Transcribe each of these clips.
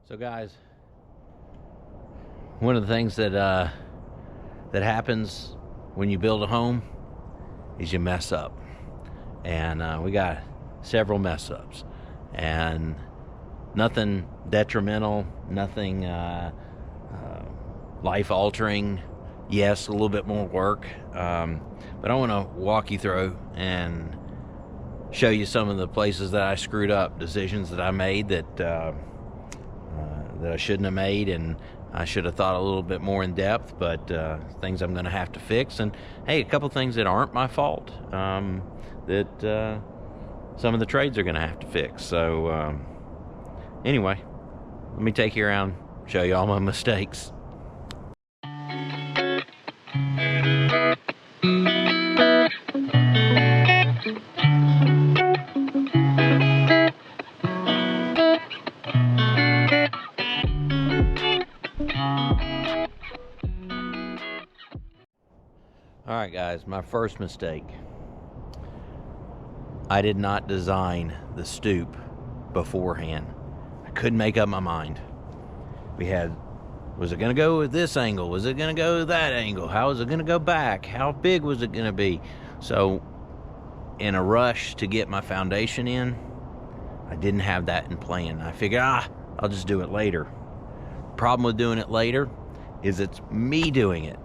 So guys, one of the things that happens when you build a home is you mess up. And we got several mess ups. And nothing detrimental, nothing life altering. Yes, a little bit more work. But I want to walk you through and show you some of the places that I screwed up, decisions that I made that I shouldn't have made, and I should have thought a little bit more in depth, but things I'm going to have to fix. And hey, a couple things that aren't my fault that some of the trades are going to have to fix. So anyway, let me take you around, show you all my mistakes. Alright guys, my first mistake. I did not design the stoop beforehand. I couldn't make up my mind. Was it going to go with this angle? Was it going to go that angle? How was it going to go back? How big was it going to be? So in a rush to get my foundation in, I didn't have that in plan. I figured, I'll just do it later. Problem with doing it later is it's me doing it.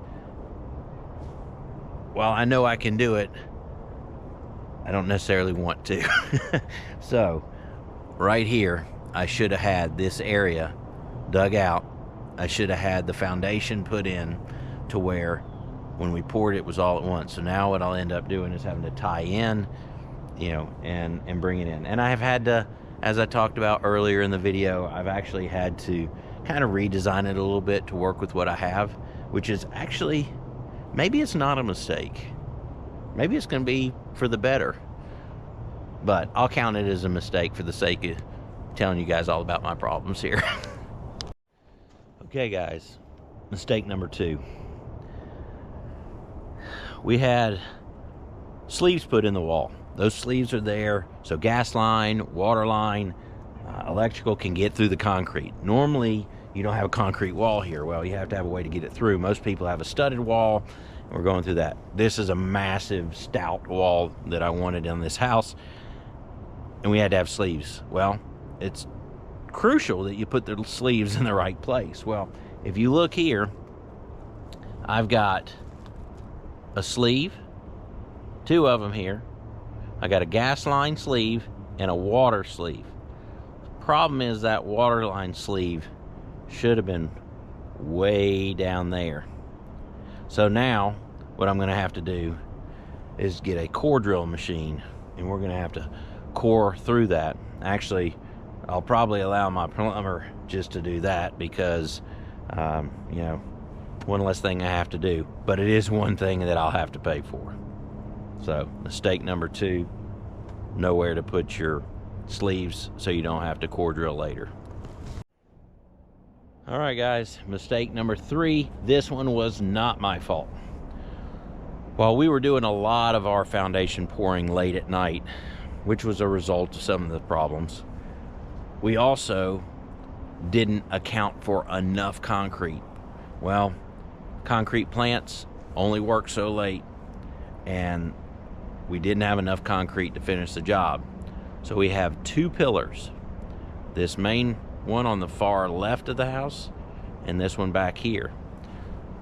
While I know I can do it, I don't necessarily want to. So right here, I should have had this area dug out. I should have had the foundation put in to where when we poured it was all at once. So now what I'll end up doing is having to tie in, and bring it in. And I have had to, as I talked about earlier in the video, I've actually had to kind of redesign it a little bit to work with what I have, which is actually, maybe it's not a mistake. Maybe it's going to be for the better. But I'll count it as a mistake for the sake of telling you guys all about my problems here. Okay guys, mistake number 2. We had sleeves put in the wall. Those sleeves are there so gas line, water line, electrical can get through the concrete. Normally you don't have a concrete wall here. Well, you have to have a way to get it through. Most people have a studded wall, and we're going through that. This is a massive stout wall that I wanted in this house, and we had to have sleeves. Well, it's crucial that you put the sleeves in the right place. Well, if you look here, I've got a sleeve, 2 of them here. I got a gas line sleeve and a water sleeve. Problem is that water line sleeve should have been way down there. So now what I'm going to have to do is get a core drill machine, and we're going to have to core through that. Actually, I'll probably allow my plumber just to do that because one less thing I have to do, but it is one thing that I'll have to pay for. So mistake number 2, nowhere to put your sleeves so you don't have to core drill later. Alright guys, mistake number 3. This one was not my fault. While we were doing a lot of our foundation pouring late at night, which was a result of some of the problems, we also didn't account for enough concrete. Well, concrete plants only work so late, and we didn't have enough concrete to finish the job. So we have 2 pillars. This main one on the far left of the house, and this one back here.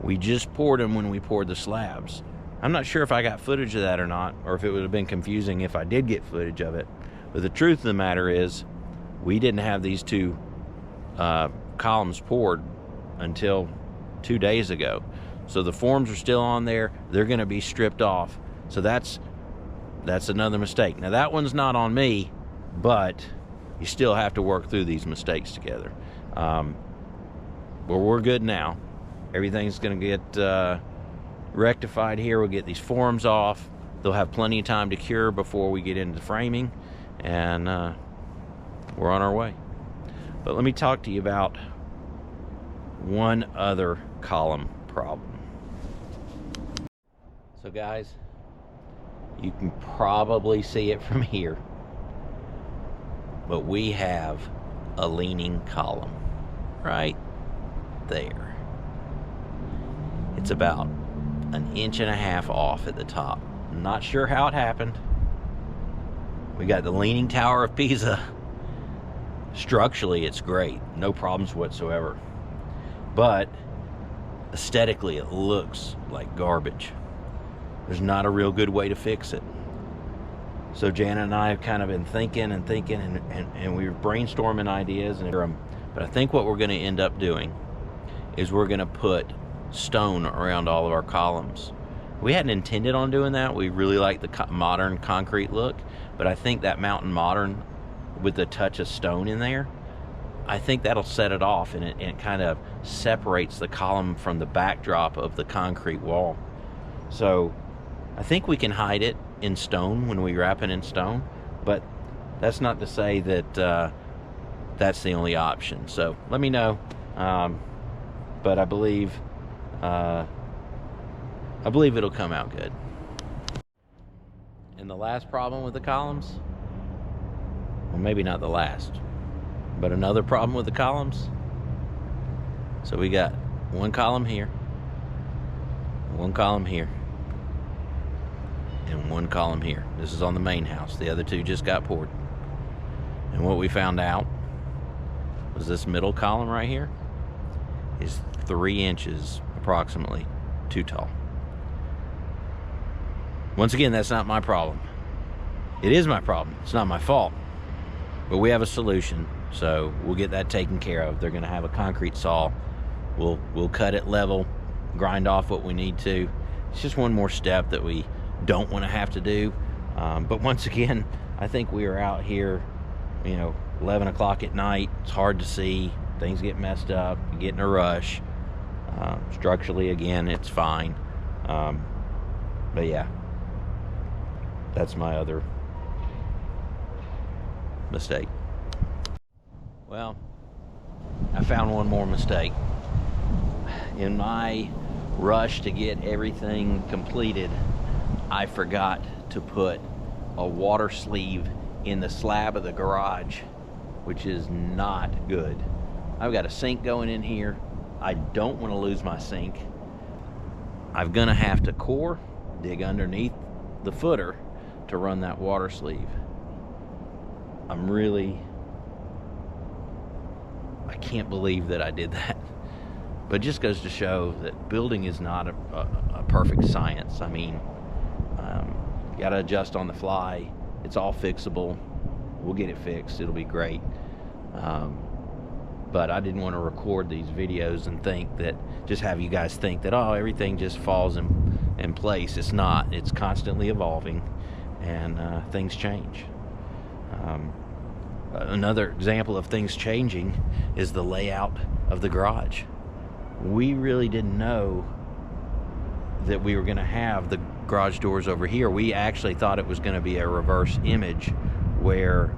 We just poured them when we poured the slabs. I'm not sure if I got footage of that or not, or if it would have been confusing if I did get footage of it. But the truth of the matter is, we didn't have these 2 columns poured until 2 days ago. So the forms are still on there. They're going to be stripped off. So that's another mistake. Now that one's not on me, but you still have to work through these mistakes together. But we're good now. Everything's going to get rectified here. We'll get these forms off. They'll have plenty of time to cure before we get into the framing, and we're on our way. But let me talk to you about one other column problem. So guys, you can probably see it from here, but we have a leaning column. right there. It's about 1.5 inches off at the top. Not sure how it happened. We got the Leaning Tower of Pisa. Structurally, it's great. No problems whatsoever. But aesthetically, it looks like garbage. There's not a real good way to fix it. So Janet and I have kind of been thinking and we were brainstorming ideas. But I think what we're going to end up doing is we're going to put stone around all of our columns. We hadn't intended on doing that. We really like the modern concrete look, but I think that Mountain Modern with the touch of stone in there, I think that'll set it off, and it kind of separates the column from the backdrop of the concrete wall. So I think we can hide it in stone when we wrap it in stone, but that's not to say that that's the only option. So let me know. But I believe it'll come out good. And the last problem with the columns, well, maybe not the last, but another problem with the columns. So we got one column here, one column here, and one column here. This is on the main house. The other two just got poured. And what we found out was this middle column right here is 3 inches approximately too tall. Once again, that's not my problem. It is my problem. It's not my fault. But we have a solution, so we'll get that taken care of. They're going to have a concrete saw. We'll cut it level, grind off what we need to. It's just one more step that we don't want to have to do. But once again, I think we are out here, 11 o'clock at night. It's hard to see. Things get messed up. You get in a rush. Structurally, again, it's fine. But yeah, that's my other mistake. Well, I found one more mistake. In my rush to get everything completed, I forgot to put a water sleeve in the slab of the garage, which is not good. I've got a sink going in here. I don't want to lose my sink. I'm gonna have to dig underneath the footer to run that water sleeve. I can't believe that I did that. But it just goes to show that building is not a perfect science. I mean, you gotta adjust on the fly. It's all fixable. We'll get it fixed. It'll be great. But I didn't want to record these videos and have you guys think that, oh, everything just falls in place. It's not. It's constantly evolving, and things change. Another example of things changing is the layout of the garage. We really didn't know that we were going to have the garage doors over here. We actually thought it was going to be a reverse image where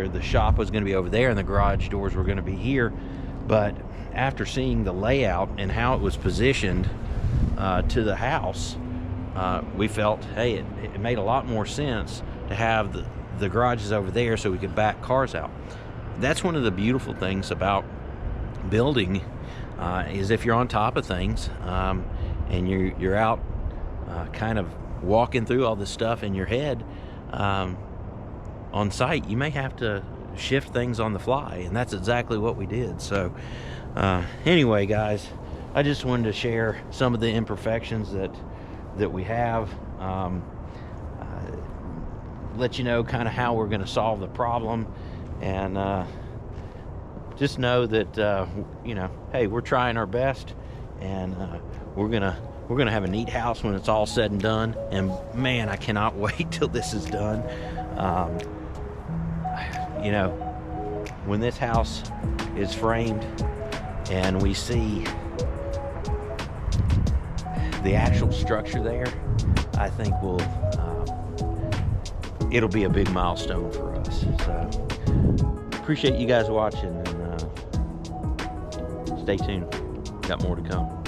the shop was going to be over there and the garage doors were going to be here. But after seeing the layout and how it was positioned to the house, we felt, hey, it made a lot more sense to have the garages over there so we could back cars out. That's one of the beautiful things about building, is if you're on top of things, and you're out kind of walking through all this stuff in your head, on site, you may have to shift things on the fly, and that's exactly what we did. So anyway, guys, I just wanted to share some of the imperfections that we have, let you know kind of how we're going to solve the problem, and just know that hey, we're trying our best, and we're gonna have a neat house when it's all said and done. And man, I cannot wait till this is done. When this house is framed and we see the actual structure there, I think it'll be a big milestone for us. So appreciate you guys watching, and stay tuned. Got more to come.